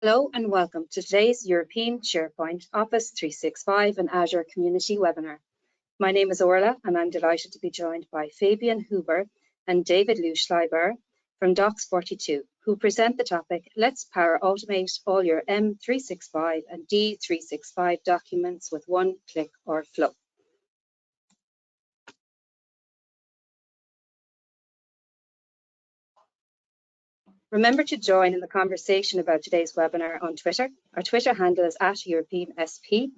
Hello and welcome to today's European SharePoint, Office 365 and Azure Community webinar. My name is Orla and I'm delighted to be joined by Fabian Huber and David Luschleiber from Docs42, who present the topic, Let's Power Automate All Your M365 and D365 documents with one click or flow. Remember to join in the conversation about today's webinar on Twitter. Our Twitter handle is @EuropeanSP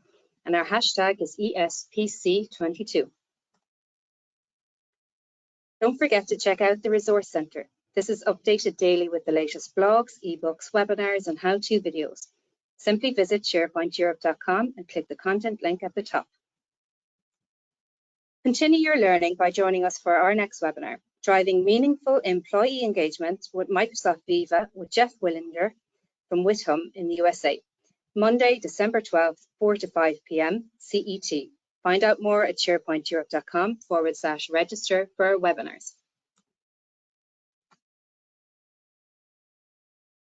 and our hashtag is ESPC22. Don't forget to check out the Resource Centre. This is updated daily with the latest blogs, ebooks, webinars and how-to videos. Simply visit SharePointEurope.com and click the content link at the top. Continue your learning by joining us for our next webinar, Driving Meaningful Employee Engagement with Microsoft Viva with Jeff Willinger from Witham in the USA. Monday, December 12th, 4 to 5 p.m. CET. Find out more at SharePointEurope.com/register for our webinars.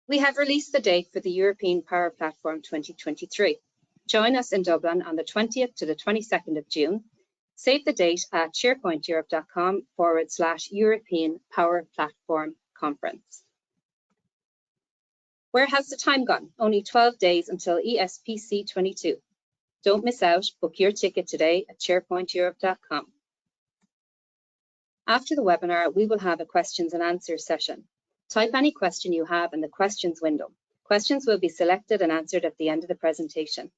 We have released the date for the European Power Platform 2023. Join us in Dublin on the 20th to the 22nd of June. Save the date at SharePointEurope.com/European Power Platform Conference. Where has the time gone? Only 12 days until ESPC 22. Don't miss out. Book your ticket today at SharePointEurope.com. After the webinar, we will have a questions and answers session. Type any question you have in the questions window. Questions will be selected and answered at the end of the presentation.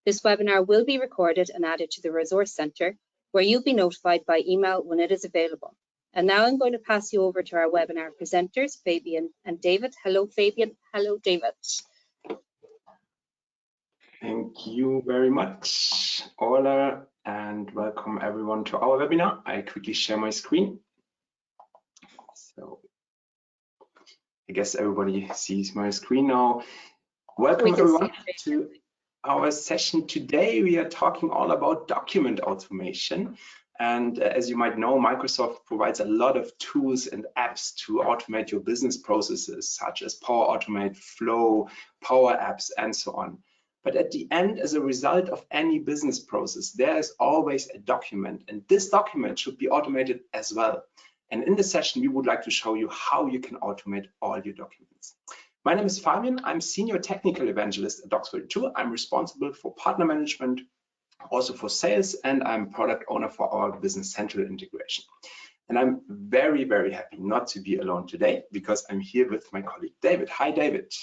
This webinar will be recorded and added to the Resource Centre, where you'll be notified by email when it is available. And now I'm going to pass you over to our webinar presenters, Fabian and David. Hello, Fabian. Hello, David. Thank you very much, Orla, and welcome everyone to our webinar. I quickly share my screen. So I guess everybody sees my screen now. Welcome everyone to our session today. We are talking all about document automation. And as you might know, Microsoft provides a lot of tools and apps to automate your business processes, such as Power Automate, Flow, PowerApps, and so on. But at the end, as a result of any business process, there is always a document, and this document should be automated as well. And in this session, we would like to show you how you can automate all your documents. My name is Fabian. I'm Senior Technical Evangelist at Docs42. I'm responsible for partner management, also for sales, and I'm product owner for our Business Central integration. And I'm very, very happy not to be alone today because I'm here with my colleague, David. Hi, David.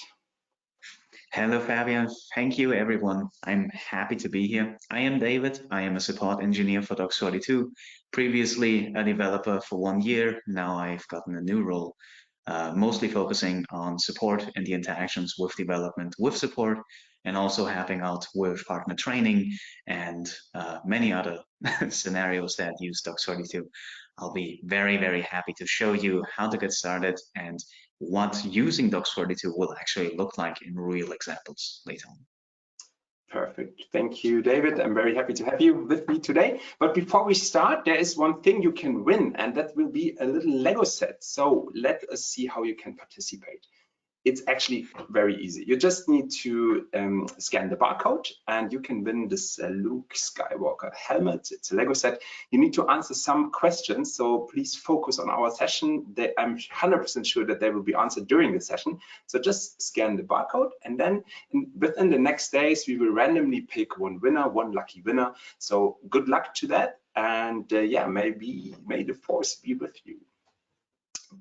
Hello, Fabian. Thank you, everyone. I'm happy to be here. I am David. I am a support engineer for Docs42. Previously a developer for 1 year. Now I've gotten a new role, mostly focusing on support and the interactions with development with support, and also helping out with partner training and many other scenarios that use Docs42. I'll be very, very happy to show you how to get started and what using Docs42 will actually look like in real examples later on. Perfect. Thank you, David. I'm very happy to have you with me today. But before we start, there is one thing you can win, and that will be a little Lego set. So let us see how you can participate. It's actually very easy. You just need to scan the barcode and you can win this Luke Skywalker helmet. It's a Lego set. You need to answer some questions, so please focus on our session. I'm 100% sure that they will be answered during the session. So just scan the barcode, and then within the next days, we will randomly pick one winner, one lucky winner. So good luck to that. And yeah, may the force be with you.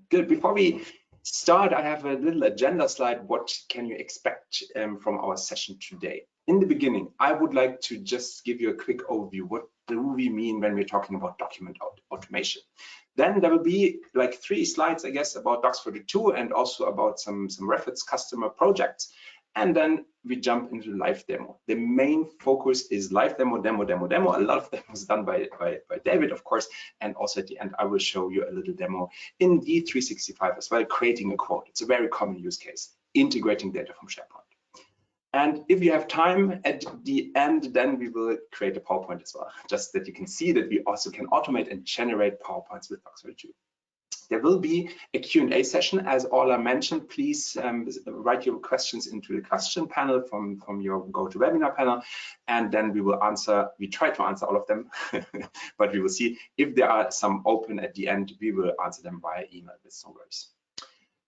Good. Before we start, I have a little agenda slide. What can you expect from our session today? In the beginning, I would like to just give you a quick overview. What do we mean when we're talking about document automation? Then there will be like 3 slides, I guess, about Docs42 and also about some reference customer projects. And then we jump into live demo. The main focus is live demo. A lot of them was done by David, of course. And also at the end, I will show you a little demo in D365 as well, creating a quote. It's a very common use case, integrating data from SharePoint. And if you have time at the end, then we will create a PowerPoint as well, just that you can see that we also can automate and generate PowerPoints with Docs42. There will be a Q&A session, as Orla mentioned. Please write your questions into the question panel from your GoToWebinar panel, and then we will answer. We try to answer all of them, but we will see if there are some open at the end. We will answer them via email with no worries.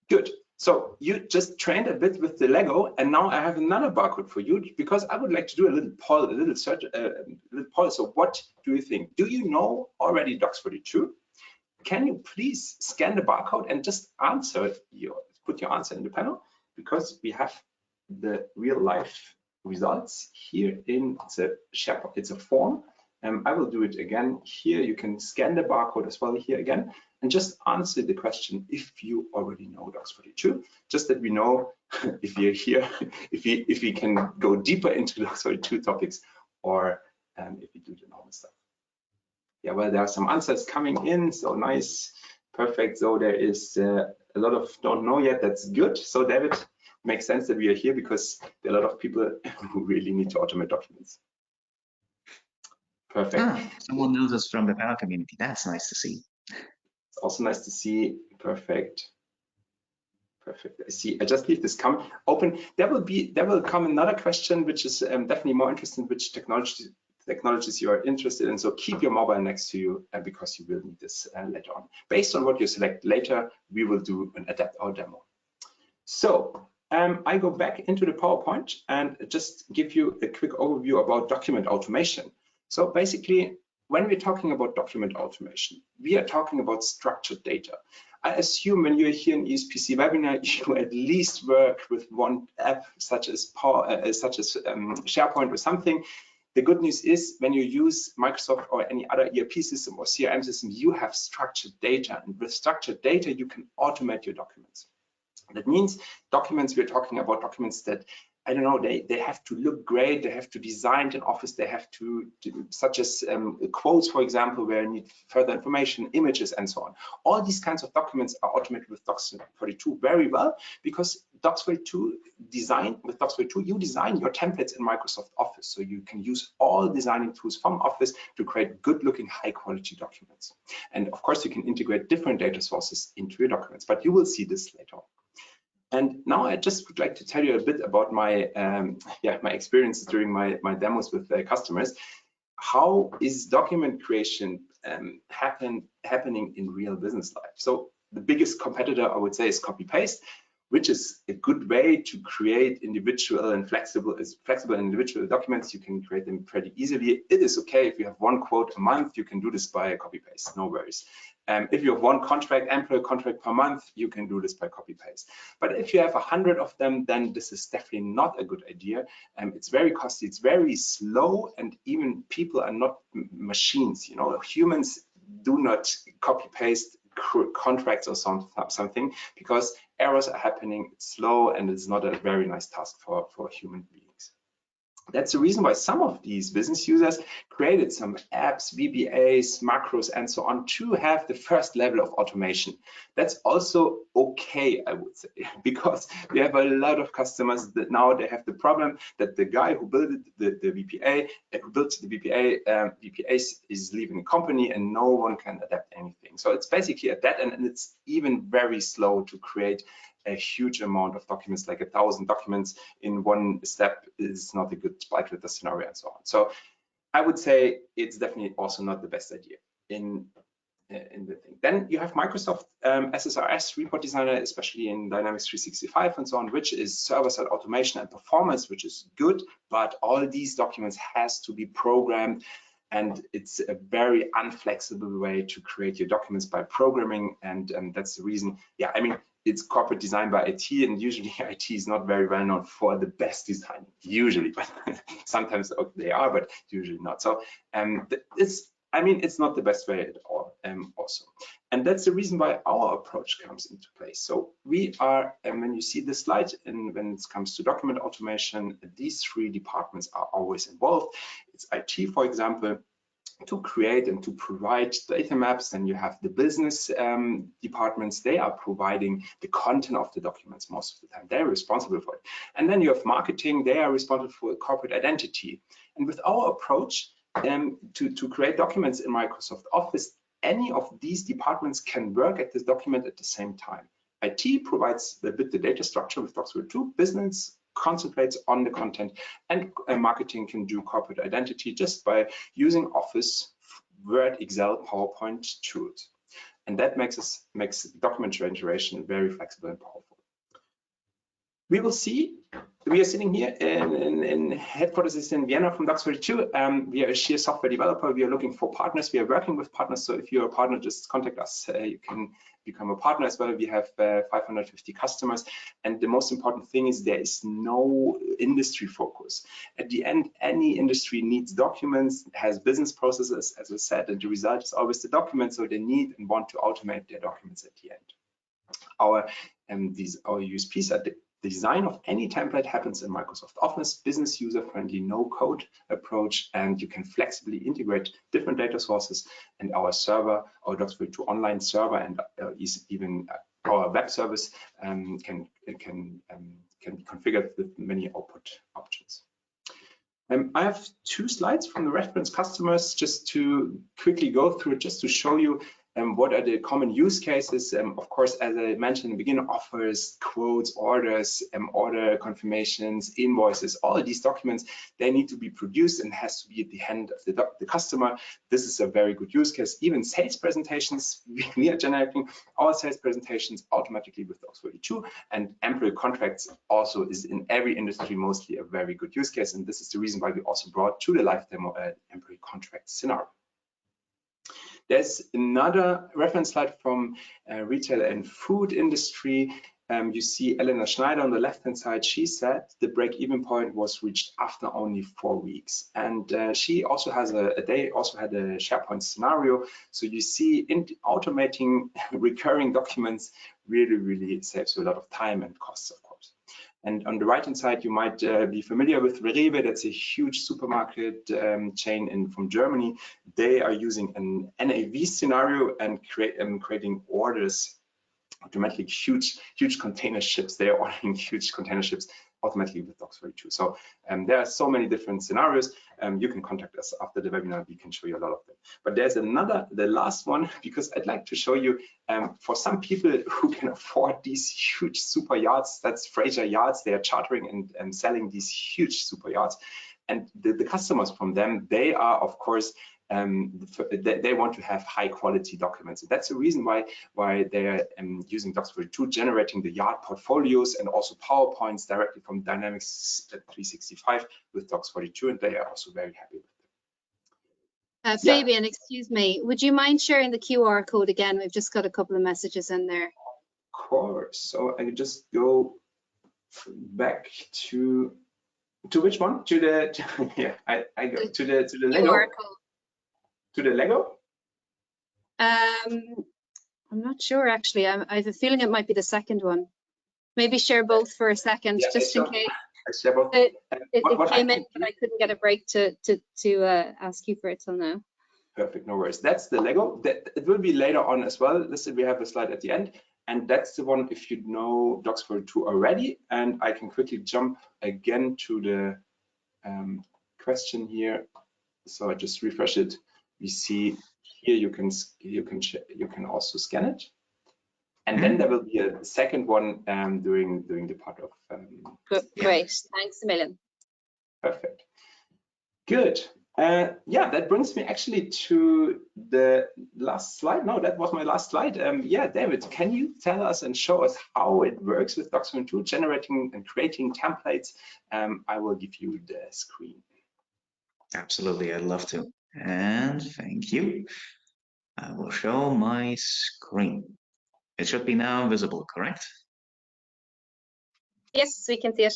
Good. So you just trained a bit with the Lego, and now I have another barcode for you because I would like to do a little poll, a little search, little poll. So what do you think? Do you know already Docs42? Can you please scan the barcode and just put your answer in the panel, because we have the real life results here in the SharePoint. It's a form. I will do it again here. You can scan the barcode as well here again, and just answer the question if you already know Docs42, just that we know if you're here, if we can go deeper into Docs42 topics, or if we do the normal stuff. Yeah, well, there are some answers coming in, so nice, perfect. So there is a lot of don't know yet. That's good. So David, makes sense that we are here because there are a lot of people who really need to automate documents. Perfect. Someone knows us from the Power community. That's nice to see. It's also nice to see. Perfect. Perfect. I see. I just leave this open. There will come another question, which is definitely more interesting, which technologies you are interested in. So keep your mobile next to you, because you will need this later on. Based on what you select later, we will do an adapt our demo. So I go back into the PowerPoint and just give you a quick overview about document automation. So basically, when we're talking about document automation, we are talking about structured data. I assume when you're here in ESPC webinar, you at least work with one app, such as SharePoint or something. The good news is when you use Microsoft or any other ERP system or CRM system, you have structured data, and with structured data, you can automate your documents. That means documents, we're talking about documents that, I don't know, they have to look great, they have to design in Office, they have to such as quotes, for example, where you need further information, images, and so on. All these kinds of documents are automated with Docs42 very well, because Docs42 you design your templates in Microsoft Office, so you can use all designing tools from Office to create good-looking, high-quality documents. And of course, you can integrate different data sources into your documents, but you will see this later on. And now I just would like to tell you a bit about my my experiences during my demos with customers. How is document creation happening in real business life? So the biggest competitor, I would say, is copy paste, which is a good way to create individual and flexible individual documents. You can create them pretty easily. It is okay if you have one quote a month, you can do this by copy paste, no worries. If you have one employee contract per month, you can do this by copy paste. But if you have 100 of them, then this is definitely not a good idea. It's very costly, it's very slow, and even people are not machines. You know, humans do not copy paste contracts or something, because errors are happening, it's slow, and it's not a very nice task for human beings. That's the reason why some of these business users created some apps, VBAs, macros, and so on to have the first level of automation. That's also okay, I would say, because we have a lot of customers that now they have the problem that the guy who built the VBA, VBA is leaving the company and no one can adapt anything. So it's basically a dead end, and it's even very slow to create a huge amount of documents, like 1,000 documents in one step is not a good spike with the scenario and so on. So I would say it's definitely also not the best idea in the thing. Then you have Microsoft SSRS Report Designer, especially in Dynamics 365 and so on, which is server-side automation and performance, which is good, but all these documents has to be programmed, and it's a very unflexible way to create your documents by programming, and that's the reason. Yeah, I mean, it's corporate design by IT, and usually IT is not very well known for the best design, usually, but sometimes they are, but usually not. So it's not the best way at all, also. And that's the reason why our approach comes into place. So we are, and when you see this slide, and when it comes to document automation, these three departments are always involved. It's IT, for example, to create and to provide data maps. Then you have the business departments. They are providing the content of the documents most of the time. They're responsible for it. And then you have marketing. They are responsible for corporate identity. And with our approach to create documents in Microsoft Office, any of these departments can work at this document at the same time. IT provides the data structure with Docs42, business concentrates on the content, and marketing can do corporate identity just by using Office, Word, Excel, PowerPoint tools. And that makes document generation very flexible and powerful. We will see, we are sitting here in headquarters is in Vienna from Docs42. We are a sheer software developer. We are looking for partners. We are working with partners. So if you're a partner, just contact us. You can become a partner as well. We have 550 customers. And the most important thing is there is no industry focus. At the end, any industry needs documents, has business processes, as I said, and the result is always the document. So they need and want to automate their documents at the end. Our USPs are the design of any template happens in Microsoft Office, business user-friendly, no-code approach, and you can flexibly integrate different data sources. And our server, our Docs42 online server, and even our web service can be configured with many output options. I have 2 slides from the reference customers just to quickly go through, just to show you what are the common use cases. Of course, as I mentioned in the beginning, offers, quotes, orders, order confirmations, invoices, all of these documents, they need to be produced and has to be at the hand of the customer. This is a very good use case. Even sales presentations, we are generating all sales presentations automatically with Docs42, and employee contracts also is in every industry mostly a very good use case. And this is the reason why we also brought to the live demo an employee contract scenario. There's another reference slide from retail and food industry. You see Elena Schneider on the left-hand side. She said the break-even point was reached after only 4 weeks. And she also has they also had a SharePoint scenario. So you see, automating recurring documents really saves you a lot of time and costs, of course. And on the right-hand side, you might be familiar with Rewe. That's a huge supermarket chain from Germany. They are using an NAV scenario and creating orders automatically, huge container ships. They are ordering huge container ships automatically with Docs42. So there are so many different scenarios. You can contact us after the webinar. We can show you a lot of them. But there's another, the last one, because I'd like to show you for some people who can afford these huge super yachts, that's Fraser Yachts. They are chartering and selling these huge super yachts. And the customers from them, they are, of course, they want to have high quality documents. And that's the reason why they're using Docs42, generating the yacht portfolios and also PowerPoints directly from Dynamics 365 with Docs42, and they are also very happy with them. Fabian, excuse me, would you mind sharing the QR code again? We've just got a couple of messages in there. Of course. So I just go back to which one? To the yeah, I go to the Lego. QR code. To the Lego? I'm not sure actually. I have a feeling it might be the second one. Maybe share both for a second, yeah, just in case. It came in, but I couldn't get a break to ask you for it till now. Perfect, no worries. That's the Lego. It will be later on as well. Listen, we have a slide at the end, and that's the one if you know Docs42 already. And I can quickly jump again to the question here. So I just refresh it. We see here you can also scan it, and then there will be a second one during the part of. Great, thanks a million. Perfect, good. Yeah, that brings me actually to the last slide. No, that was my last slide. Yeah, David, can you tell us and show us how it works with Docs42, generating and creating templates? I will give you the screen. Absolutely, I'd love to. And thank you. I will show my screen. It should be now visible, correct? Yes, we can see it.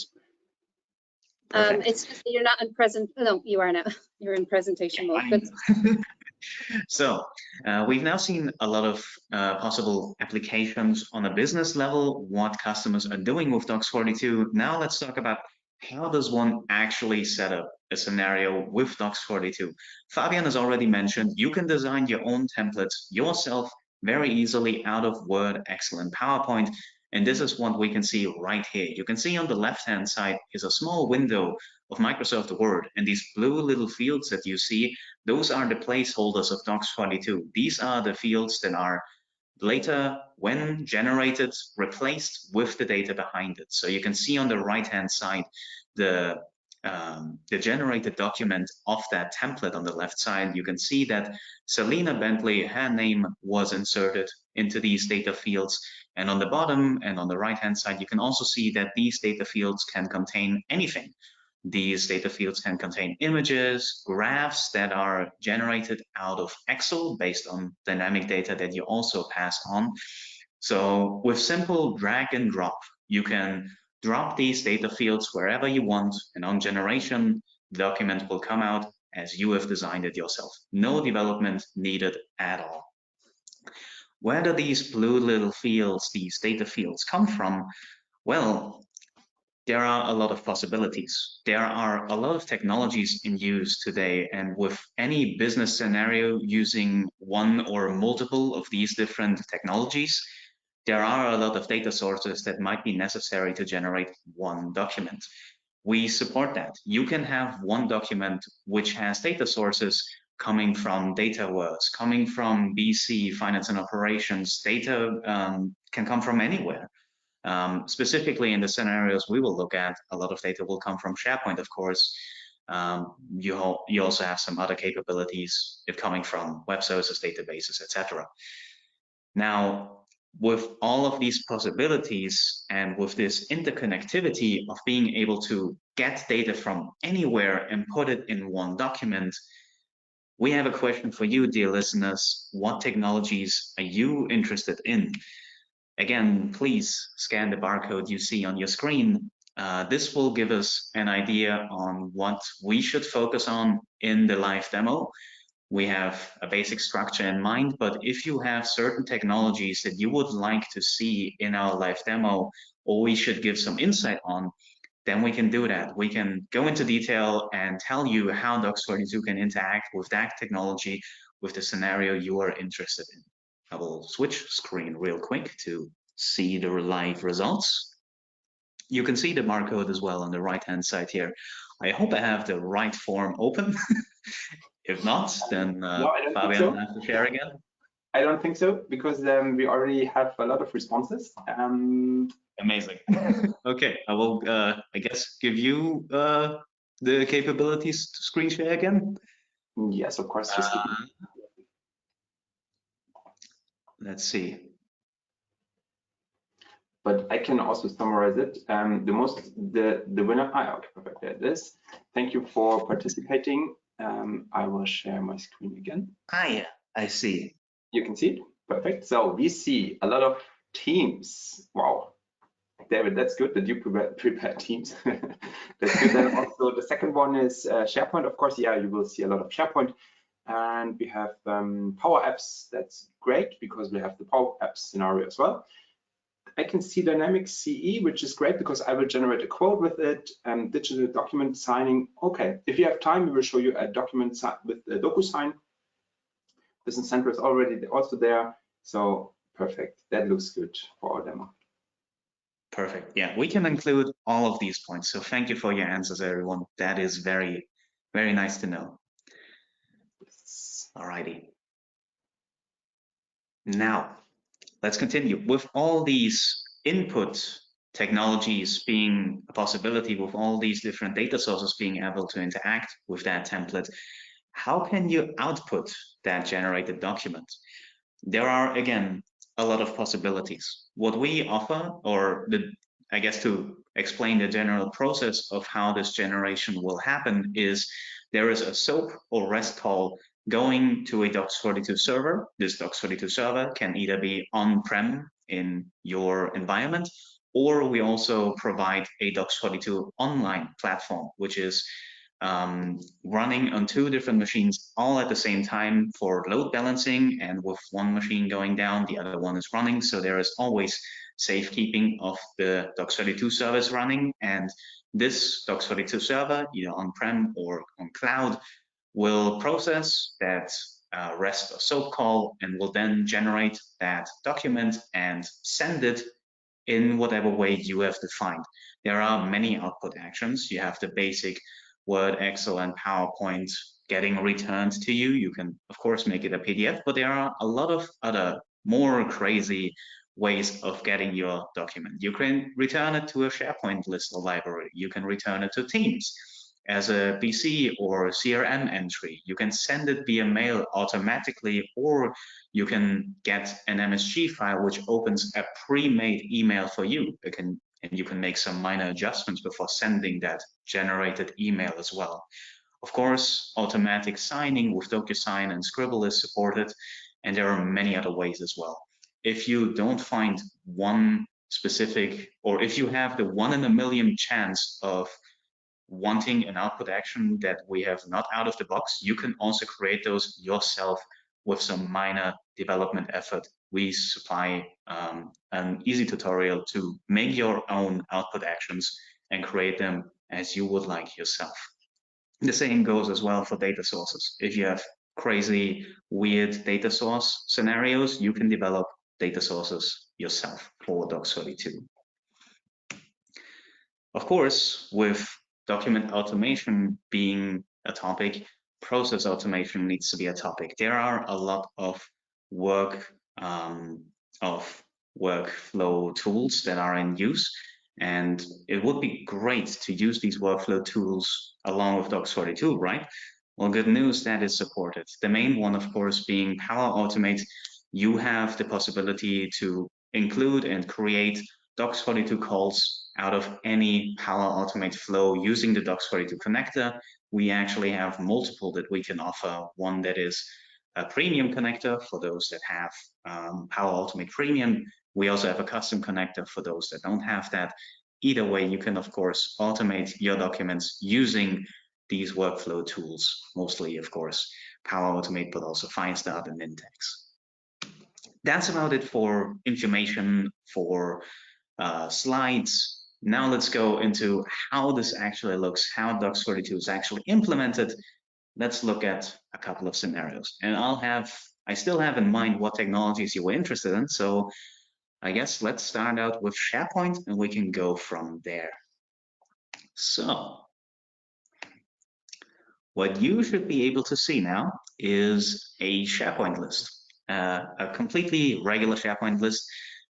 It's just that you're not in present. No, you are now. You're in presentation mode. So we've now seen a lot of possible applications on a business level, what customers are doing with Docs42. Now let's talk about how does one actually set up a scenario with Docs42. Fabian has already mentioned you can design your own templates yourself very easily out of Word, Excel, and PowerPoint. And this is what we can see right here. You can see on the left-hand side is a small window of Microsoft Word. And these blue little fields that you see, those are the placeholders of Docs42. These are the fields that are later, when generated, replaced with the data behind it. So you can see on the right-hand side the generated document of that template. On the left side, you can see that Selena Bentley, her name was inserted into these data fields. And on the bottom and on the right-hand side, you can also see that these data fields can contain anything. These data fields can contain images, graphs that are generated out of Excel based on dynamic data that you also pass on. So with simple drag and drop, you can drop these data fields wherever you want, and on generation, the document will come out as you have designed it yourself. No development needed at all. Where do these blue little fields, these data fields, come from? Well, there are a lot of possibilities. There are a lot of technologies in use today, and with any business scenario using one or multiple of these different technologies, there are a lot of data sources that might be necessary to generate one document. We support that. You can have one document which has data sources coming from Dataverse, coming from BC, Finance and Operations. Data can come from anywhere. Specifically in the scenarios we will look at, a lot of data will come from SharePoint, of course. You also have some other capabilities if coming from web services, databases, etc. Now, with all of these possibilities and with this interconnectivity of being able to get data from anywhere and put it in one document, we have a question for you, dear listeners. What technologies are you interested in? Again, please scan the barcode you see on your screen. This will give us an idea on what we should focus on in the live demo. We have a basic structure in mind, but if you have certain technologies that you would like to see in our live demo, or we should give some insight on, then we can do that. We can go into detail and tell you how Docs42 can interact with that technology with the scenario you are interested in. I will switch screen real quick to see the live results. You can see the barcode as well on the right-hand side here. I hope I have the right form open. If not, then no, Fabian will have to share again. I don't think so, because we already have a lot of responses. Amazing. Okay, I will, I guess, give you the capabilities to screen share again. Yes, of course. Just let's see. But I can also summarize it. The winner. Okay, perfect. There it is. Thank you for participating. I will share my screen again. Yeah, I see. You can see it. Perfect. So we see a lot of teams. Wow, David, that's good that you prepare teams. That's good. Then also the second one is SharePoint. Of course, yeah, you will see a lot of SharePoint. And we have PowerApps. That's great because we have the PowerApps scenario as well. I can see Dynamic CE, which is great because I will generate a quote with it, digital document signing. Okay, if you have time, we will show you a document with the DocuSign. Business Central is already also there. So perfect. That looks good for our demo. Perfect. Yeah, we can include all of these points. So thank you for your answers, everyone. That is very, very nice to know. Alrighty. Now, let's continue. With all these input technologies being a possibility, with all these different data sources being able to interact with that template, how can you output that generated document? There are, again, a lot of possibilities. What we offer, or I guess to explain the general process of how this generation will happen, is there is a SOAP or REST call going to a Docs42 server. This Docs42 server can either be on-prem in your environment, or we also provide a Docs42 online platform, which is running on 2 different machines all at the same time for load balancing, and with one machine going down, the other one is running. So there is always safekeeping of the Docs42 service running, and this Docs42 server, either on-prem or on cloud, will process that REST or SOAP call and will then generate that document and send it in whatever way you have defined. There are many output actions. You have the basic Word, Excel, and PowerPoint getting returned to you. You can, of course, make it a PDF, but there are a lot of other more crazy ways of getting your document. You can return it to a SharePoint list or library. You can return it to Teams as a BC or CRM entry. You can send it via mail automatically, or you can get an MSG file which opens a pre-made email for you. And you can make some minor adjustments before sending that generated email as well. Of course, automatic signing with DocuSign and Scribble is supported, and there are many other ways as well. If you don't find one specific, or if you have the 1 in a million chance of wanting an output action that we have not out of the box, you can also create those yourself with some minor development effort. We supply an easy tutorial to make your own output actions and create them as you would like yourself. The same goes as well for data sources. If you have crazy, weird data source scenarios, you can develop data sources yourself for Docs32. Of course, with document automation being a topic, process automation needs to be a topic. There are a lot of workflow tools that are in use, and it would be great to use these workflow tools along with Docs42, right? Well, good news, that is supported. The main one, of course, being Power Automate. You have the possibility to include and create Docs42 calls out of any Power Automate flow using the Docs42 connector. We actually have multiple that we can offer. One that is a premium connector for those that have Power Automate Premium. We also have a custom connector for those that don't have that. Either way, you can, of course, automate your documents using these workflow tools, mostly, of course, Power Automate, but also FireStart and Intex. That's about it for information, for slides. Now let's go into how this actually looks, how Docs42 is actually implemented. Let's look at a couple of scenarios. And I still have in mind what technologies you were interested in. So I guess let's start out with SharePoint and we can go from there. So what you should be able to see now is a SharePoint list, a completely regular SharePoint list.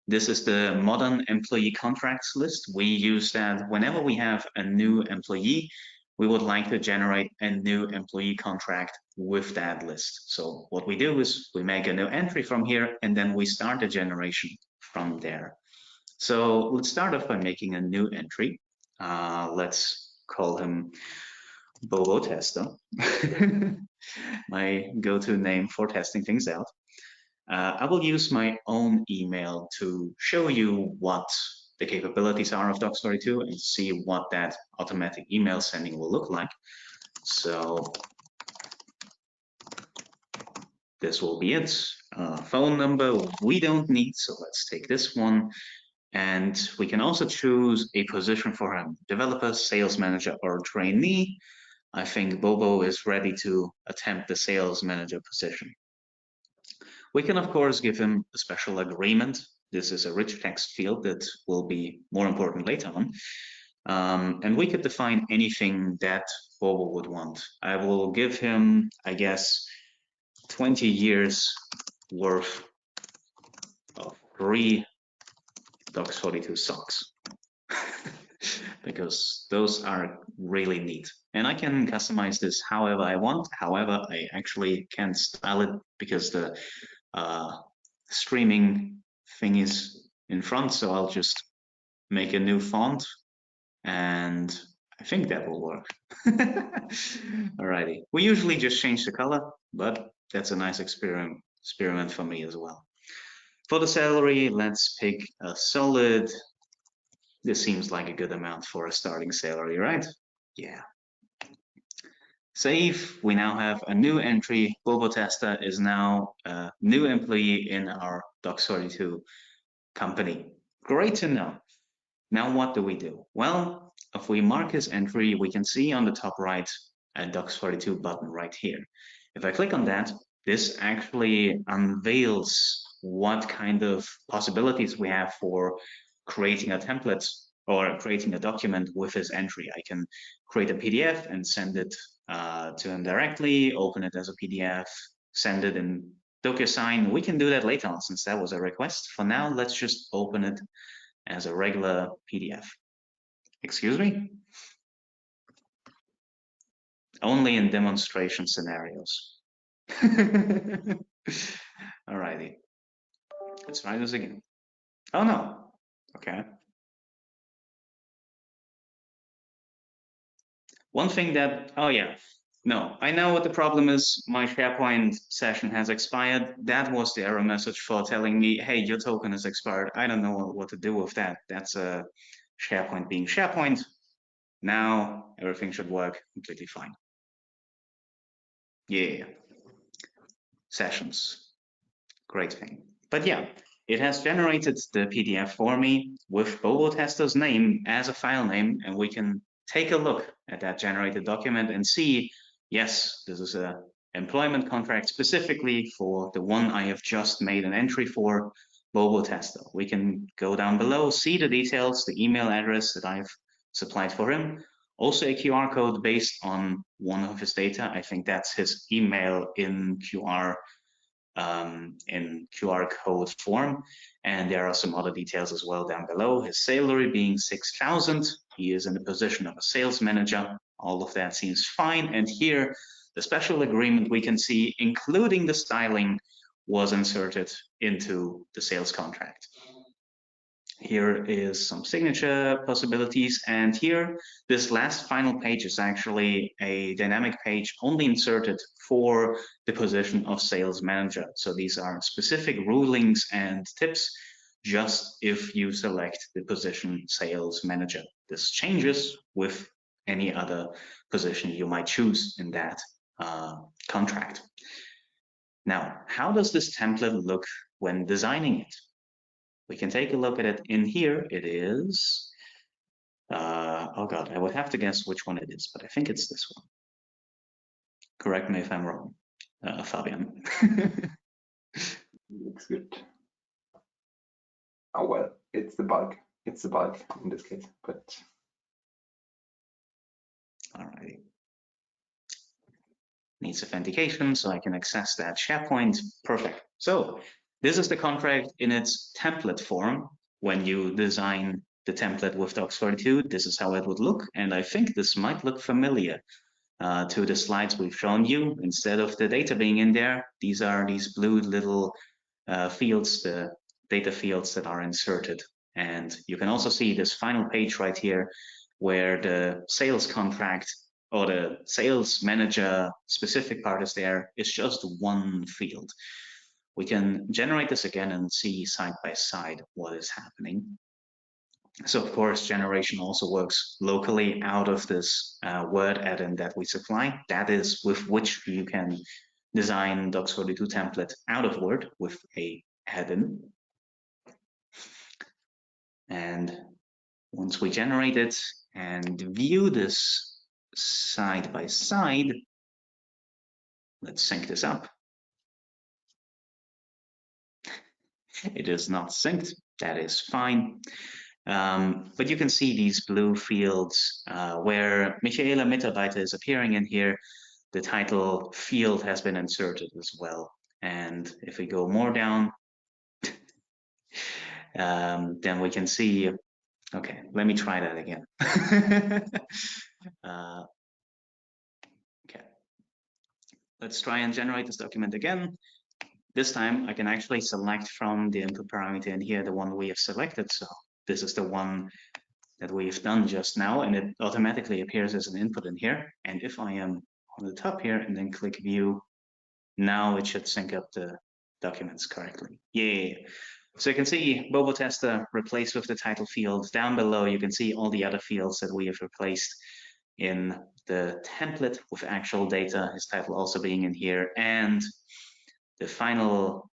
This is the modern employee contracts list. We use that whenever we have a new employee, we would like to generate a new employee contract with that list. So what we do is we make a new entry from here and then we start the generation from there. So let's start off by making a new entry. Let's call him Bobo Tester, my go-to name for testing things out. I will use my own email to show you what the capabilities are of Docs42 and see what that automatic email sending will look like. So this will be it. Phone number we don't need, so let's take this one. And we can also choose a position for him: developer, sales manager, or trainee. I think Bobo is ready to attempt the sales manager position. We can, of course, give him a special agreement. This is a rich text field that will be more important later on. And we could define anything that Bobo would want. I will give him, I guess, 20 years worth of free Docs42 socks. Because those are really neat. And I can customize this however I want. However, I actually can't style it because the streaming thing is in front. So I'll just make a new font and I think that will work. Alrighty. We usually just change the color, but that's a nice experiment for me as well. For the salary, let's pick a solid. This seems like a good amount for a starting salary, right? Yeah. Save. We now have a new entry. Bobo Tester is now a new employee in our Docs42 company. Great to know. Now what do we do? Well, if we mark his entry, we can see on the top right a Docs42 button right here. If I click on that, this actually unveils what kind of possibilities we have for creating a template or creating a document with his entry. I can create a PDF and send it to him directly, open it as a PDF, send it in DocuSign. We can do that later on since that was a request. For now, let's just open it as a regular PDF. Excuse me? Only in demonstration scenarios. Alrighty. Let's try this again. Oh no. Okay. One thing that, oh yeah, no, I know what the problem is. My SharePoint session has expired. That was the error message for telling me, hey, your token is expired. I don't know what to do with that. That's a SharePoint being SharePoint. Now everything should work completely fine. Yeah. Sessions. Great thing. But yeah, it has generated the PDF for me with Bobo Tester's name as a file name, and we can take a look at that generated document and see, yes, this is a employment contract specifically for the one I have just made an entry for, Bobo Tester. We can go down below, see the details, the email address that I've supplied for him, also a QR code based on one of his data. I think that's his email in QR code form, and there are some other details as well down below. His salary being 6,000. He is in the position of a sales manager. All of that seems fine. And here, the special agreement we can see, including the styling, was inserted into the sales contract. Here is some signature possibilities, and here this last final page is actually a dynamic page only inserted for the position of sales manager. So these are specific rulings and tips just if you select the position sales manager. This changes with any other position you might choose in that contract. Now, how does this template look when designing it? We can take a look at it in here. It is, oh God, I would have to guess which one it is, but I think it's this one. Correct me if I'm wrong, Fabian. Looks good. Oh, well, it's the bulk. It's the bulk in this case, but. All right. Needs authentication, so I can access that SharePoint. Perfect. So this is the contract in its template form. When you design the template with Docs42, this is how it would look. And I think this might look familiar to the slides we've shown you. Instead of the data being in there, these are these blue little fields, the data fields that are inserted. And you can also see this final page right here where the sales contract or the sales manager specific part is there. It's just one field. We can generate this again and see side by side what is happening. So of course, generation also works locally out of this Word add-in that we supply. That is with which you can design Docs42 template out of Word with a add-in. And once we generate it and view this side by side, let's sync this up. It is not synced, that is fine. But you can see these blue fields where Michaela Mitarbeiter is appearing in here. The title field has been inserted as well. And if we go more down, then we can see, okay, let me try that again. Okay, let's try and generate this document again. This time I can actually select from the input parameter in here, the one we have selected. So this is the one that we've done just now, and it automatically appears as an input in here. And if I am on the top here and then click view, now it should sync up the documents correctly. Yeah. So you can see Bobo Tester replaced with the title field. Down below, you can see all the other fields that we have replaced in the template with actual data, his title also being in here. And the final,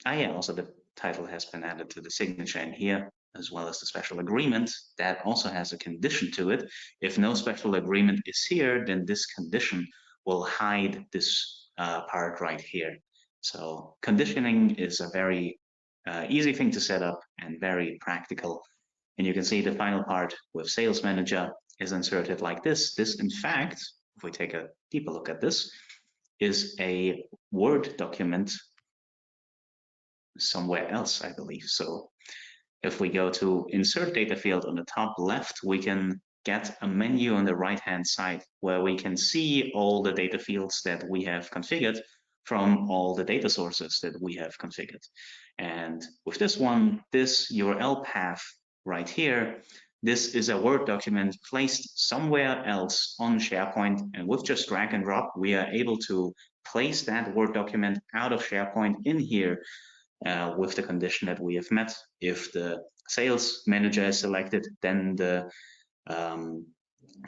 also the title has been added to the signature in here, as well as the special agreement that also has a condition to it. If no special agreement is here, then this condition will hide this part right here. So conditioning is a very easy thing to set up and very practical And you can see the final part with Sales Manager is inserted like this. This, in fact, if we take a deeper look at this, is a Word document somewhere else, I believe. So if we go to Insert Data Field on the top left, we can get a menu on the right-hand side where we can see all the data fields that we have configured from all the data sources that we have configured. And with this one, this URL path right here, this is a Word document placed somewhere else on SharePoint, and with just drag and drop, we are able to place that Word document out of SharePoint in here with the condition that we have met. If the Sales Manager is selected, then the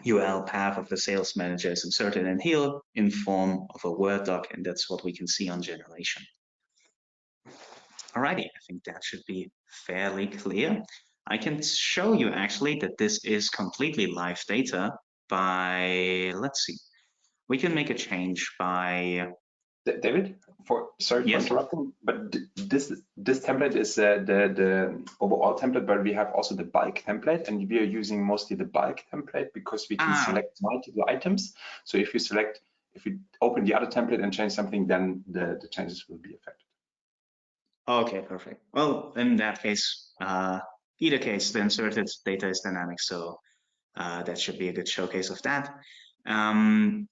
URL path of the Sales Manager is inserted in here in form of a Word doc, and that's what we can see on generation. Alrighty, I think that should be fairly clear. I can show you actually that this is completely live data by, let's see, we can make a change by... David, sorry for interrupting, but this template is the overall template, but we have also the bulk template, and we are using mostly the bulk template because we can select multiple items. So if you open the other template and change something, then the changes will be affected. Okay, perfect. Well, in that case, either case, the inserted data is dynamic, so that should be a good showcase of that. I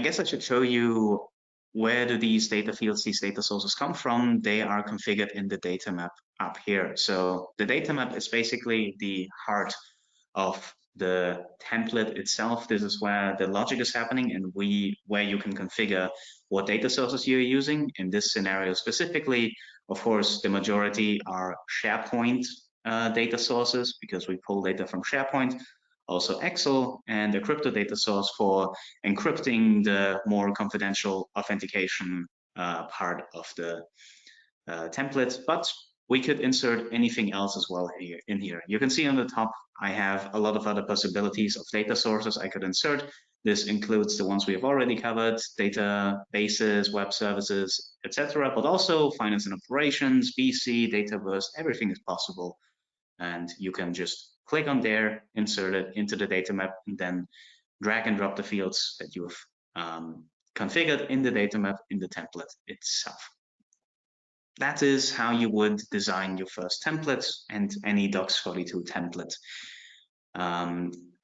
guess I should show you where do these data fields, these data sources come from. They are configured in the data map up here. So the data map is basically the heart of the template itself. This is where the logic is happening and where you can configure what data sources you're using. In this scenario specifically, of course, the majority are SharePoint data sources because we pull data from SharePoint. Also Excel and a crypto data source for encrypting the more confidential authentication part of the template, but we could insert anything else as well here in here. You can see on the top, I have a lot of other possibilities of data sources I could insert. This includes the ones we have already covered, databases, web services, etc., but also finance and operations, BC, Dataverse, everything is possible. And you can just click on there, insert it into the data map, and then drag and drop the fields that you've configured in the data map in the template itself. That is how you would design your first template and any Docs42 template.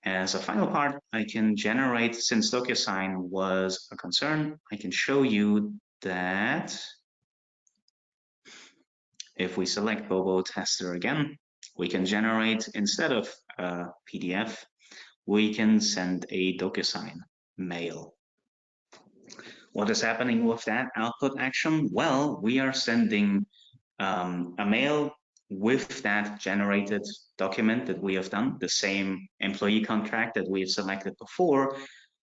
As a final part, I can generate, since DocuSign was a concern, I can show you that if we select Bobo Tester again, we can generate, instead of a PDF, we can send a DocuSign mail. What is happening with that output action? Well, we are sending a mail with that generated document that we have done, the same employee contract that we have selected before.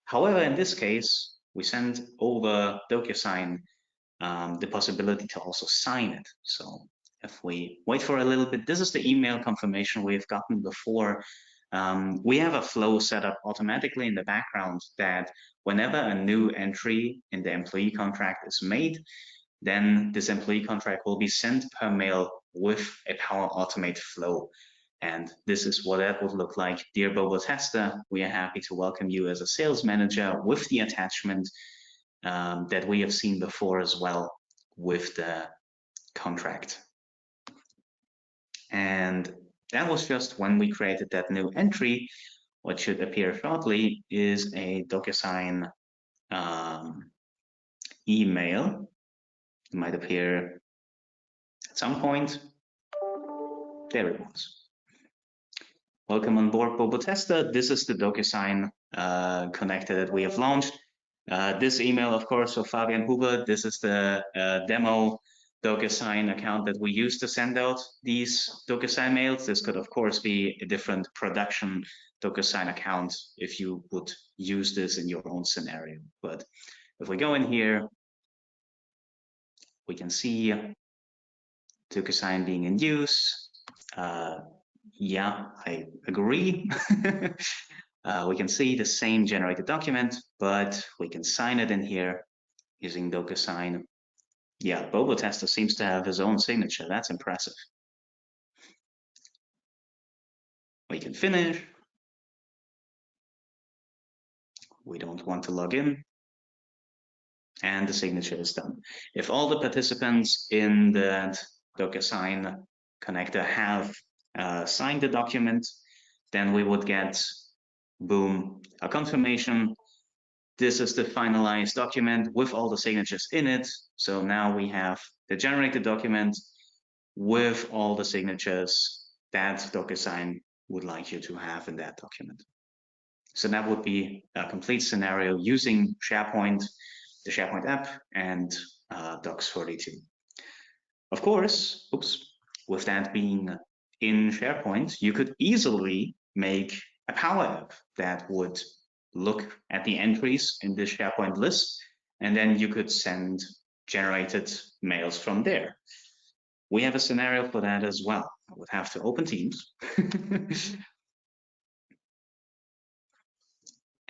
However, in this case, we send over DocuSign the possibility to also sign it. So if we wait for a little bit, this is the email confirmation we've gotten before. We have a flow set up automatically in the background that whenever a new entry in the employee contract is made, then this employee contract will be sent per mail with a Power Automate flow. And this is what that would look like. Dear Bobo Tester, we are happy to welcome you as a sales manager with the attachment that we have seen before as well with the contract. And that was just when we created that new entry. What should appear shortly is a DocuSign email. It might appear at some point. There it was. Welcome on board, Bobo Tester. This is the DocuSign connector that we have launched. This email, of course, for Fabian Huber. This is the demo DocuSign account that we use to send out these DocuSign mails. This could, of course, be a different production DocuSign account if you would use this in your own scenario. But if we go in here, we can see DocuSign being in use. Yeah, I agree. We can see the same generated document, but we can sign it in here using DocuSign. Yeah, Bobo Tester seems to have his own signature. That's impressive. We can finish. We don't want to log in. And the signature is done. If all the participants in that DocuSign connector have signed the document, then we would get, boom, a confirmation. This is the finalized document with all the signatures in it. So now we have the generated document with all the signatures that DocuSign would like you to have in that document. So that would be a complete scenario using SharePoint, the SharePoint app, and Docs42. Of course, with that being in SharePoint, you could easily make a Power App that would look at the entries in this SharePoint list, and then you could send generated mails from there. We have a scenario for that as well. I would have to open Teams.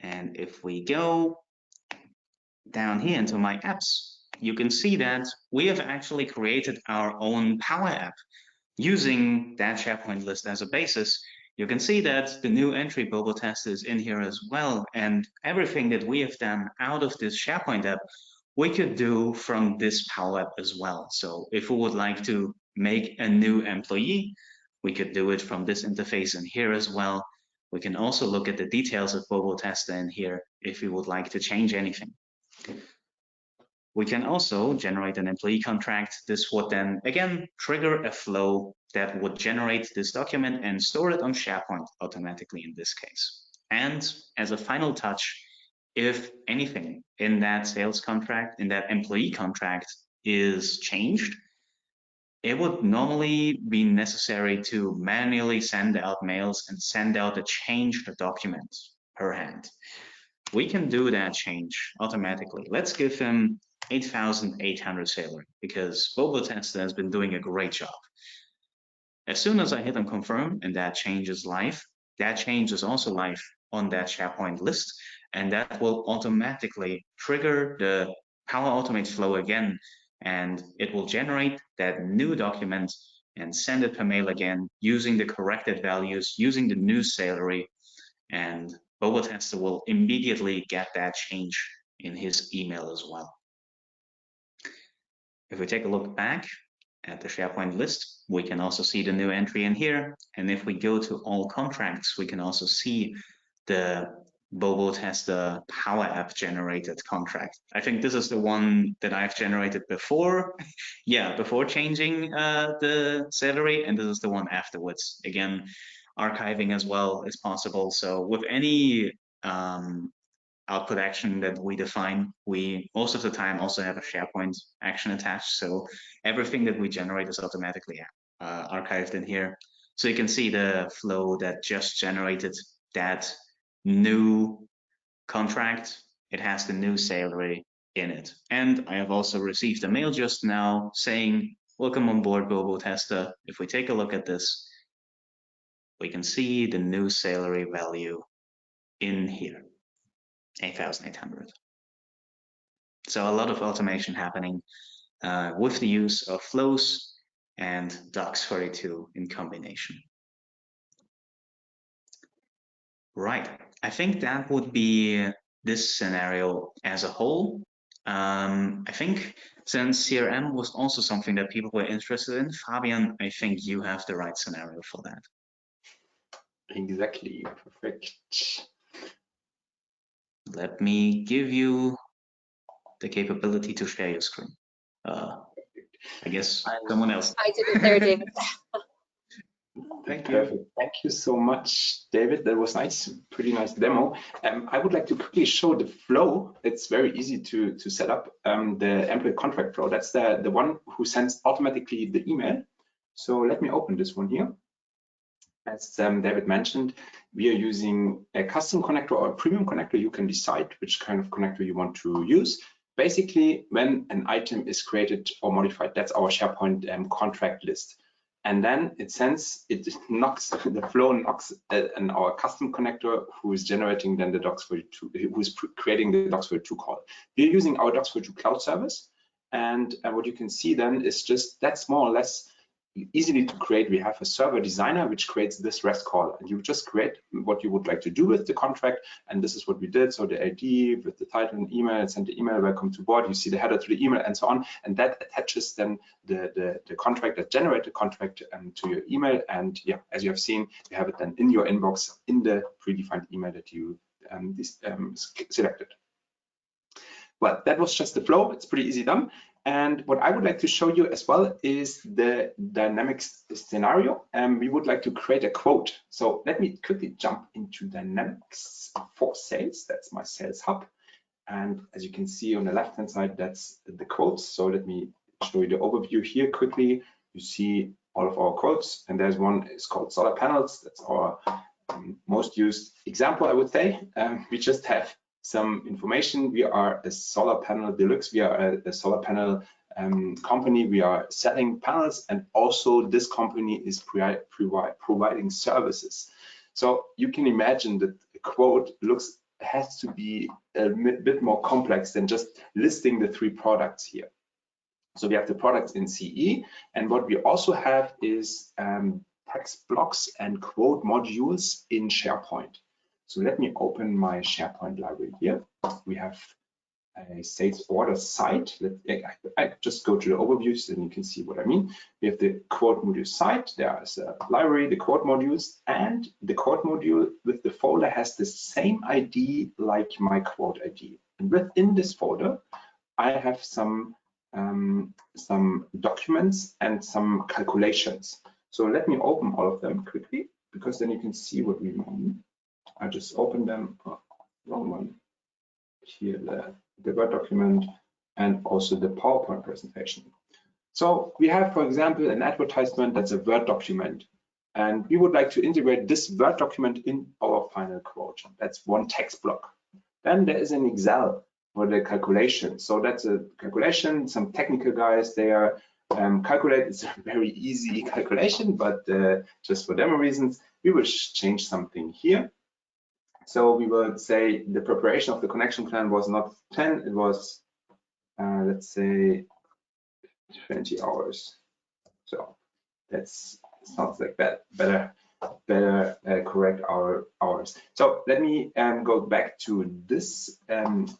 And if we go down here into my apps, you can see that we have actually created our own Power App using that SharePoint list as a basis. You can see that the new entry Bobo test is in here as well. And everything that we have done out of this SharePoint app, we could do from this Power App as well. So if we would like to make a new employee, we could do it from this interface in here as well. We can also look at the details of Bobo Tester in here if we would like to change anything. We can also generate an employee contract. This would then, again, trigger a flow that would generate this document and store it on SharePoint automatically in this case. And as a final touch, if anything in that sales contract, in that employee contract is changed, it would normally be necessary to manually send out mails and send out a changed document per hand. We can do that change automatically. Let's give him 8,800 salary because Bobo Tester has been doing a great job. As soon as I hit on confirm and that change is live, that change is also live on that SharePoint list, and that will automatically trigger the Power Automate flow again, and it will generate that new document and send it per mail again using the corrected values, using the new salary, and Bobo Tester will immediately get that change in his email as well. If we take a look back at the SharePoint list, we can also see the new entry in here. And if we go to all contracts, we can also see the Bobo Tester Power App generated contract. I think this is the one that I've generated before. Yeah, before changing the salary, and this is the one afterwards. Again, archiving as well is possible. So with any output action that we define, we most of the time also have a SharePoint action attached. So everything that we generate is automatically archived in here. So you can see the flow that just generated that new contract. It has the new salary in it. And I have also received a mail just now saying, welcome on board, Bobo Tester. If we take a look at this, we can see the new salary value in here, 8,800. So a lot of automation happening with the use of Flows and Docs42 in combination. Right, I think that would be this scenario as a whole. I think since CRM was also something that people were interested in, Fabian, I think you have the right scenario for that. Exactly, perfect. Let me give you the capability to share your screen. I guess someone else. I did it there, David. Thank you. Thank you so much, David. That was nice, pretty nice demo. I would like to quickly show the flow. It's very easy to set up. The employee contract flow. That's the one who sends automatically the email. So let me open this one here. As David mentioned, we are using a custom connector or a premium connector. You can decide which kind of connector you want to use. Basically, when an item is created or modified, that's our SharePoint contract list. And then it sends, it knocks, the flow knocks and our custom connector who is generating then the Docs42, who is creating the Docs42 call. We're using our Docs42 cloud service. And what you can see then is just, that's more or less easily to create. We have a server designer which creates this REST call, and you just create what you would like to do with the contract. And this is what we did. So the ID with the title and email, and send the email, welcome to board. You see the header to the email and so on. And that attaches then the contract, that generates the contract to your email. And yeah, as you have seen, you have it then in your inbox in the predefined email that you selected. Well, that was just the flow. It's pretty easy done. And what I would like to show you as well is the Dynamics scenario. We would like to create a quote. So let me quickly jump into Dynamics for sales. That's my sales hub. And as you can see on the left-hand side, that's the quotes. So let me show you the overview here quickly. You see all of our quotes, and there's one is called solar panels. That's our most used example, I would say. We just have some information. We are a solar panel deluxe. We are a solar panel company. We are selling panels, and also this company is providing services. So you can imagine that the quote has to be a bit more complex than just listing the 3 products here. So we have the products in CE, and what we also have is text blocks and quote modules in SharePoint. So let me open my SharePoint library here. We have a sales order site. I just go to the overview so then you can see what I mean. We have the quote module site. There is a library, the quote modules, and the quote module with the folder has the same ID like my quote ID. And within this folder, I have some documents and some calculations. So let me open all of them quickly, because then you can see what we mean. I just opened them, wrong one. Here, the Word document and also the PowerPoint presentation. So we have, for example, an advertisement that's a Word document, and we would like to integrate this Word document in our final quote. That's one text block. Then there is an Excel for the calculation. So that's a calculation. Some technical guys, they are calculate. It's a very easy calculation, but just for demo reasons, we will change something here. So we will say the preparation of the connection plan was not 10, it was, let's say, 20 hours. So that sounds like that. Better correct our hours. So let me go back to this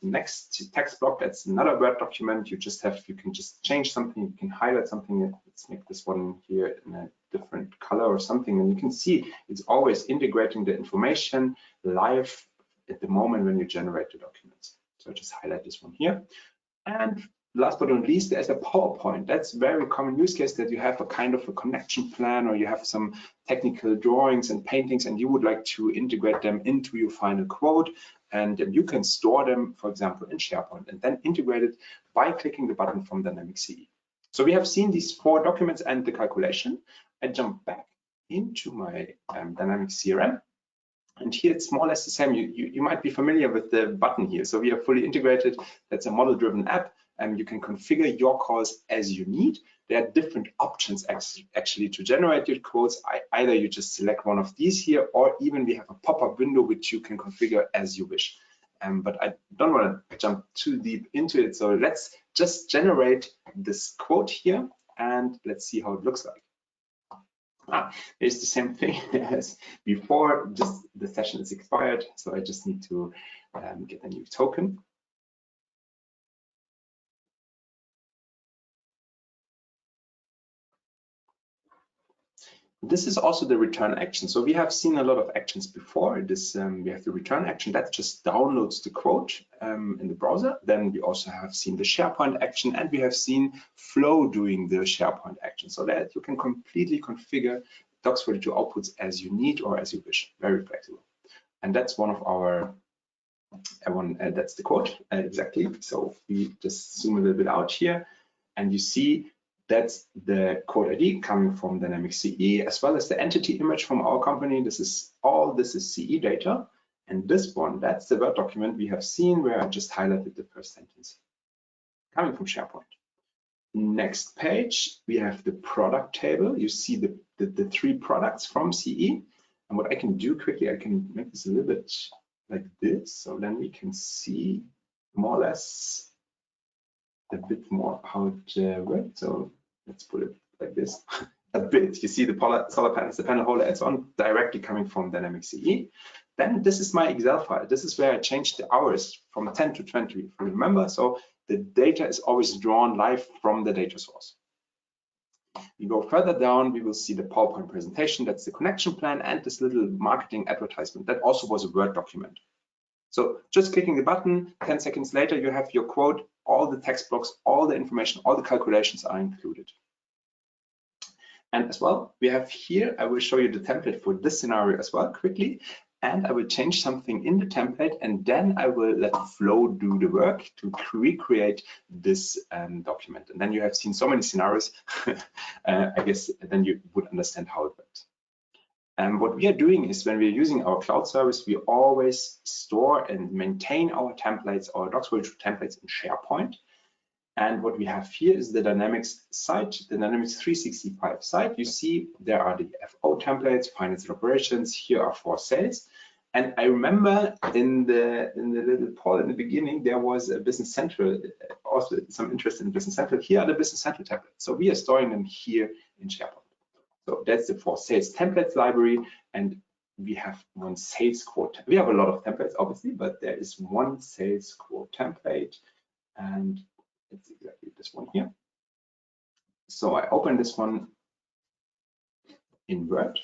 next text block. That's another Word document. You can just change something. You can highlight something. Let's make this one here in a different color or something, and you can see it's always integrating the information live at the moment when you generate the documents. So I just highlight this one here. And last but not least, there's a PowerPoint. That's a very common use case, that you have a kind of a connection plan, or you have some technical drawings and paintings, and you would like to integrate them into your final quote. And you can store them, for example, in SharePoint, and then integrate it by clicking the button from Dynamics CE. So we have seen these 4 documents and the calculation. I jump back into my Dynamics CRM, and here it's more or less the same. You might be familiar with the button here. So we are fully integrated. That's a model-driven app, and you can configure your calls as you need. There are different options actually to generate your quotes. Either you just select one of these here, or even we have a pop-up window which you can configure as you wish. But I don't want to jump too deep into it. So let's just generate this quote here, and let's see how it looks like. It's the same thing as before, just the session is expired, so I just need to get a new token. This is also the return action. So we have seen a lot of actions before. This we have the return action that just downloads the quote in the browser. Then we also have seen the SharePoint action, and we have seen Flow doing the SharePoint action, so that you can completely configure Docs42 outputs as you need or as you wish. Very flexible. And that's one of our that's the quote exactly. So we just zoom a little bit out here, and you see that's the quote ID coming from Dynamics CE, as well as the entity image from our company. This is CE data. And this one, that's the Word document we have seen, where I just highlighted the first sentence coming from SharePoint. Next page, we have the product table. You see the 3 products from CE. And what I can do quickly, I can make this a little bit like this. So then we can see more or less a bit more how it works. So let's put it like this. a bit. You see the solar panels, the panel holder, and so on, directly coming from Dynamics CE. Then this is my Excel file. This is where I changed the hours from 10 to 20, if you remember. So the data is always drawn live from the data source. We go further down, we will see the PowerPoint presentation. That's the connection plan and this little marketing advertisement. That also was a Word document. So just clicking the button, 10 seconds later, you have your quote, all the text blocks, all the information, all the calculations are included. And as well, we have here, I will show you the template for this scenario as well quickly. And I will change something in the template, and then I will let Flow do the work to recreate this document. And then you have seen so many scenarios, I guess then you would understand how it works. And what we are doing is when we are using our cloud service, we always store and maintain our templates, our Docs42 templates in SharePoint. And what we have here is the Dynamics site, the Dynamics 365 site. You see there are the FO templates, finance and operations. Here are for sales. And I remember in the little poll in the beginning, there was a Business Central, also some interest in Business Central. Here are the Business Central templates. So we are storing them here in SharePoint. So that's the for sales templates library. And we have one sales quote. We have a lot of templates, obviously, but there is one sales quote template. And it's exactly this one here. So I open this one in Word.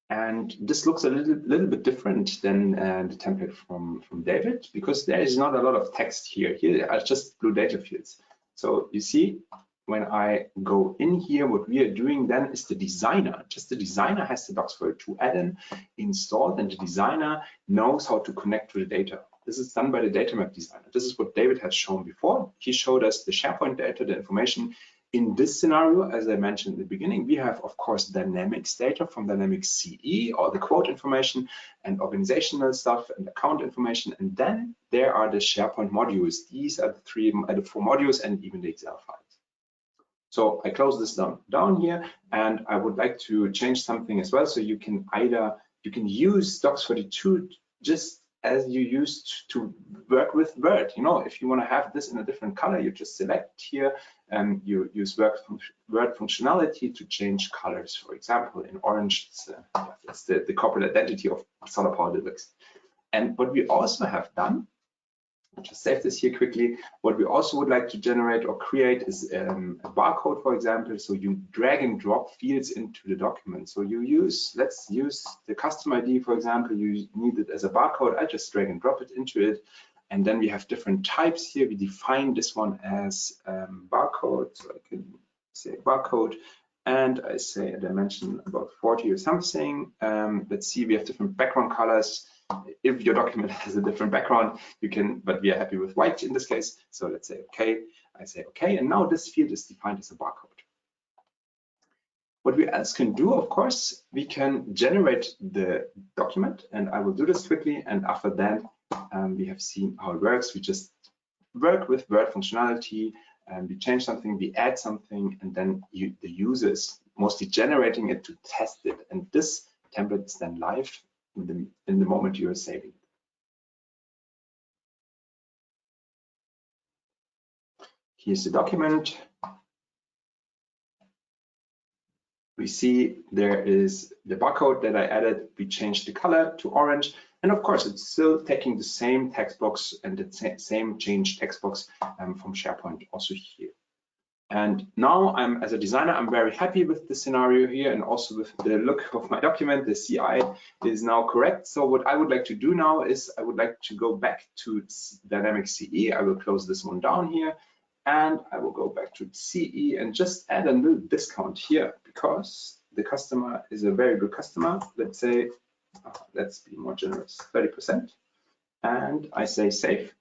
And this looks a little bit different than the template from David, because there is not a lot of text here. Here are just blue data fields. So you see, when I go in here, what we are doing then is the designer. Just the designer has the Docs42 add-in installed, and the designer knows how to connect to the data. This is done by the data map designer. This is what David has shown before. He showed us the SharePoint data, the information. In this scenario, as I mentioned in the beginning, we have, of course, Dynamics data from Dynamics CE, all the quote information and organizational stuff and account information. And then there are the SharePoint modules. These are the four modules and even the Excel files. So I close this down here, and I would like to change something as well. So you can use Docs42 just as you used to work with Word. You know, if you want to have this in a different color, you just select here and you use Word functionality to change colors. For example, in orange, it's the corporate identity of Solar Power Deluxe. And what we also have done, I'll just save this here quickly. What we also would like to generate or create is a barcode, for example. So you drag and drop fields into the document. So let's use the custom ID, for example. You need it as a barcode. I just drag and drop it into it. And then we have different types here. We define this one as barcode. So I can say barcode. And I say a dimension about 40 or something. Let's see, we have different background colors. If your document has a different background, you can, but we are happy with white in this case. So let's say okay. I say okay, and now this field is defined as a barcode. What we else can do, of course, we can generate the document, and I will do this quickly. And after that, we have seen how it works. We just work with Word functionality, and we change something, we add something, and then the user is mostly generating it to test it. And this template is then live in the moment you are saving it. Here's the document. We see there is the barcode that I added. We changed the color to orange. And of course, it's still taking the same text box and the same change text box from SharePoint also here. And now as a designer, I'm very happy with the scenario here and also with the look of my document. The CI is now correct. So what I would like to do now is I would like to go back to Dynamics CE. I will close this one down here, and I will go back to CE and just add a little discount here because the customer is a very good customer. Let's say, let's be more generous, 30%. And I say save.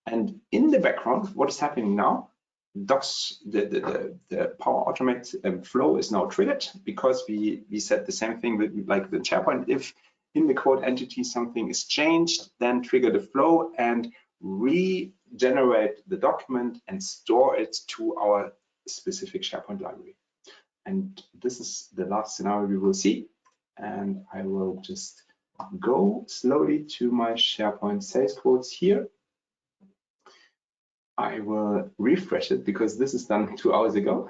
And in the background, what is happening now? The Power Automate flow is now triggered because we said the same thing with like the SharePoint. If in the quote entity something is changed, then trigger the flow and regenerate the document and store it to our specific SharePoint library. And this is the last scenario we will see. And I will just go slowly to my SharePoint sales quotes here. I will refresh it because this is done 2 hours ago.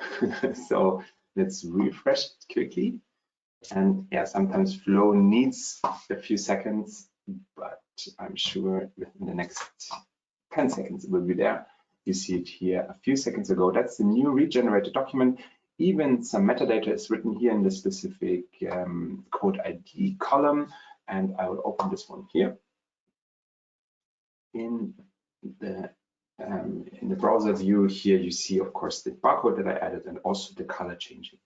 So let's refresh it quickly. And yeah, sometimes Flow needs a few seconds, but I'm sure within the next 10 seconds it will be there. You see it here a few seconds ago. That's the new regenerated document. Even some metadata is written here in the specific code ID column. And I will open this one here. In the browser view here, you see, of course, the barcode that I added and also the color changing.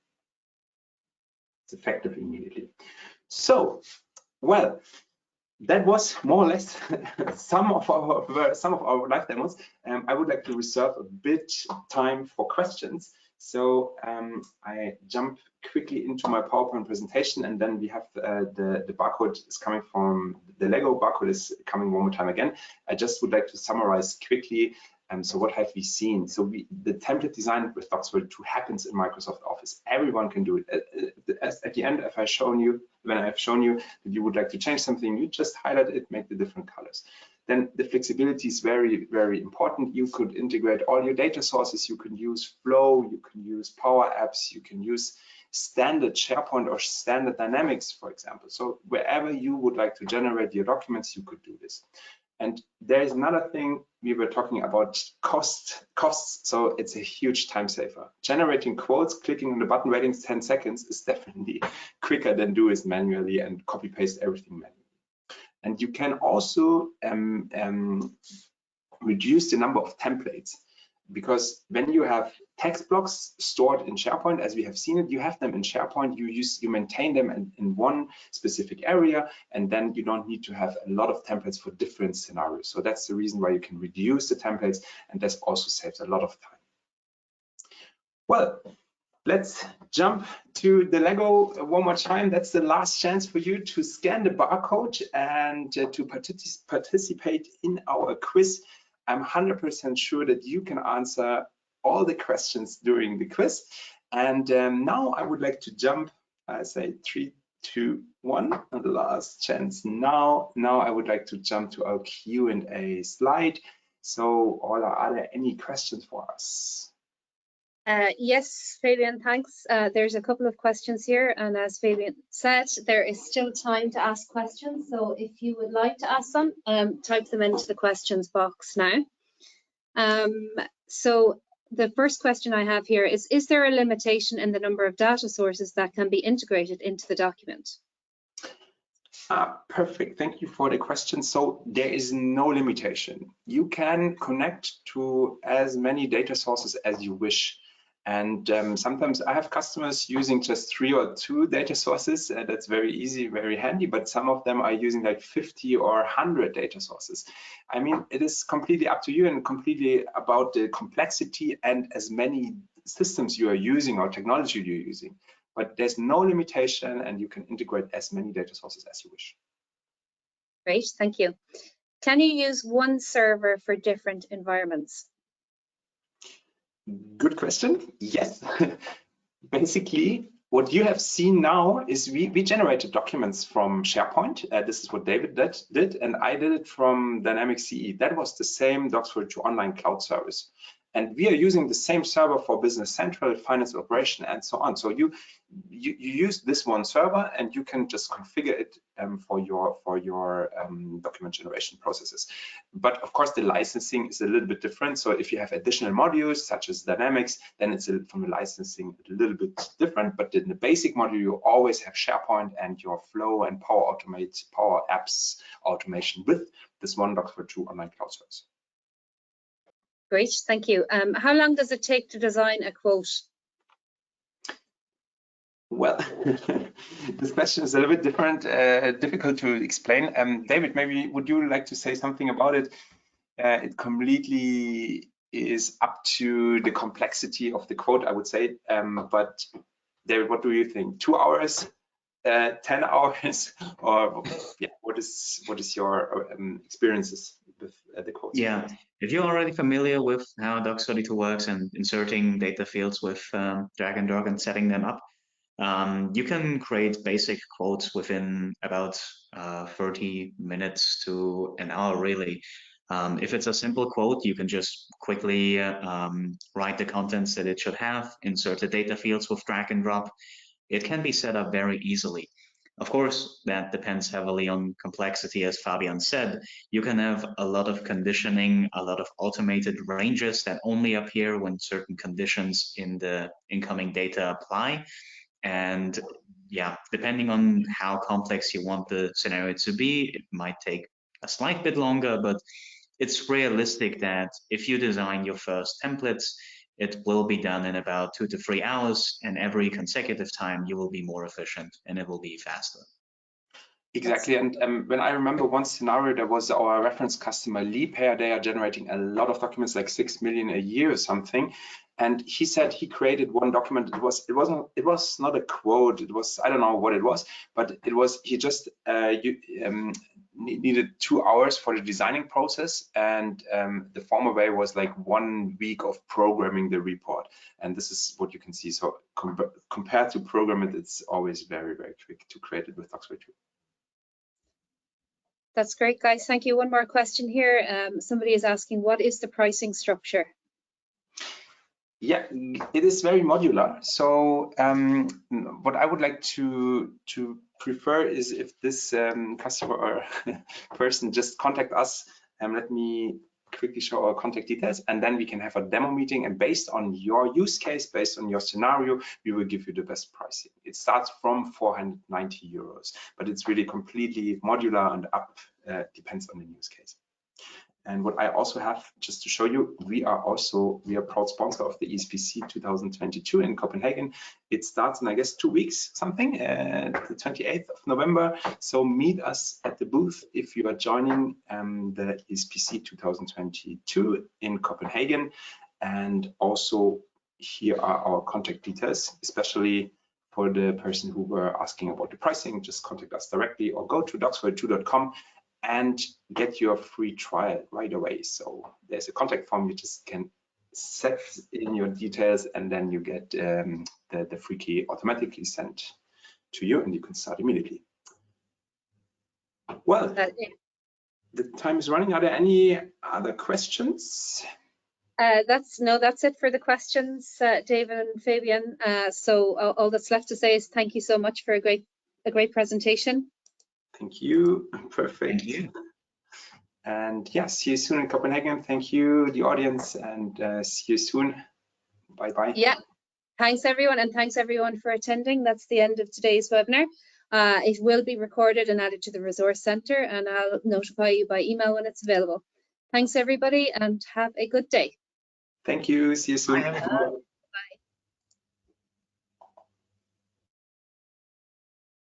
It's effective immediately. So, well, that was more or less some of our live demos. I would like to reserve a bit time for questions. So I jump quickly into my PowerPoint presentation, and then we have the barcode is coming from the Lego barcode is coming one more time again. I just would like to summarize quickly. So what have we seen? So the template design with Docs.2 happens in Microsoft Office. Everyone can do it. At the end, if I shown you, when I've shown you that you would like to change something, you just highlight it, make the different colors. Then the flexibility is very, very important. You could integrate all your data sources. You can use Flow, you can use PowerApps, you can use standard SharePoint or standard Dynamics, for example. So wherever you would like to generate your documents, you could do this. And there is another thing, we were talking about costs. So it's a huge time saver. Generating quotes, clicking on the button, waiting 10 seconds is definitely quicker than do it manually and copy paste everything manually. And you can also reduce the number of templates, because when you have text blocks stored in SharePoint, as we have seen it, you have them in SharePoint, you maintain them in one specific area, and then you don't need to have a lot of templates for different scenarios. So that's the reason why you can reduce the templates, and this also saves a lot of time. Well, let's jump to the Lego one more time. That's the last chance for you to scan the barcode and to participate in our quiz. I'm 100% sure that you can answer all the questions during the quiz. And now I would like to jump, I say 3, 2, 1, and the last chance now. Now I would like to jump to our Q&A slide. So Ola, are there any questions for us? Yes, Fabian, thanks. There's a couple of questions here, and as Fabian said, there is still time to ask questions. So if you would like to ask them, type them into the questions box now. So the first question I have here is there a limitation in the number of data sources that can be integrated into the document? Perfect, thank you for the question. So there is no limitation. You can connect to as many data sources as you wish. And sometimes I have customers using just 3 or 2 data sources. That's very easy, very handy, but some of them are using like 50 or 100 data sources. I mean, it is completely up to you and completely about the complexity and as many systems you are using or technology you're using. But there's no limitation, and you can integrate as many data sources as you wish. Great, thank you. Can you use one server for different environments? Good question. Yes. Basically, what you have seen now is we generated documents from SharePoint. This is what David did, and I did it from Dynamics CE. That was the same Docs.2 online cloud service. And we are using the same server for Business Central, Finance Operation, and so on. So you use this one server, and you can just configure it for your document generation processes. But of course, the licensing is a little bit different. So if you have additional modules such as Dynamics, then it's from the licensing a little bit different. But in the basic module, you always have SharePoint and your Flow and PowerApps automation with this one Docs.2 online cloud service. Great, thank you. How long does it take to design a quote? Well, this question is a little bit different, difficult to explain. David, maybe would you like to say something about it? It completely is up to the complexity of the quote, I would say. But David, what do you think? 2 hours, 10 hours, or yeah, what is your experiences with the quotes? Yeah, if you're already familiar with how Docs.2 works and inserting data fields with drag and drop and setting them up, you can create basic quotes within about 30 minutes to an hour, really. If it's a simple quote, you can just quickly write the contents that it should have, insert the data fields with drag and drop. It can be set up very easily. Of course, that depends heavily on complexity, as Fabian said. You can have a lot of conditioning, a lot of automated ranges that only appear when certain conditions in the incoming data apply. And yeah, depending on how complex you want the scenario to be, it might take a slight bit longer, but it's realistic that if you design your first templates, it will be done in about 2 to 3 hours, and every consecutive time you will be more efficient and it will be faster. Exactly, and when I remember one scenario, there was our reference customer Liebherr. They are generating a lot of documents, like 6 million a year or something. And he said he created one document. It was not a quote. It was, I don't know what it was, but it was, he just needed 2 hours for the designing process, and the former way was like 1 week of programming the report. And this is what you can see. So compared to program it, it's always very, very quick to create it with Docs2. That's great, guys. Thank you. One more question here. Somebody is asking, what is the pricing structure? Yeah, it is very modular. So what I would like to prefer is if this customer or person just contact us, and let me quickly show our contact details, and then we can have a demo meeting, and based on your use case, based on your scenario, we will give you the best pricing. It starts from 490 euros, but it's really completely modular and up, depends on the use case. And what I also have, just to show you, we are a proud sponsor of the ESPC 2022 in Copenhagen. It starts in, I guess, 2 weeks, something, the 28th of November. So meet us at the booth if you are joining the ESPC 2022 in Copenhagen. And also here are our contact details, especially for the person who were asking about the pricing. Just contact us directly or go to docs2.com and get your free trial right away. So there's a contact form, you just can set in your details, and then you get the free key automatically sent to you, and you can start immediately. Well, the time is running. Are there any other questions? That's it for the questions, David and Fabian. So all that's left to say is thank you so much for a great presentation. Thank you. Perfect. Thank you. And yeah, see you soon in Copenhagen. Thank you, the audience, and see you soon. Bye-bye. Yeah. Thanks, everyone, and thanks, everyone, for attending. That's the end of today's webinar. It will be recorded and added to the Resource Center, and I'll notify you by email when it's available. Thanks, everybody, and have a good day. Thank you. See you soon. Bye.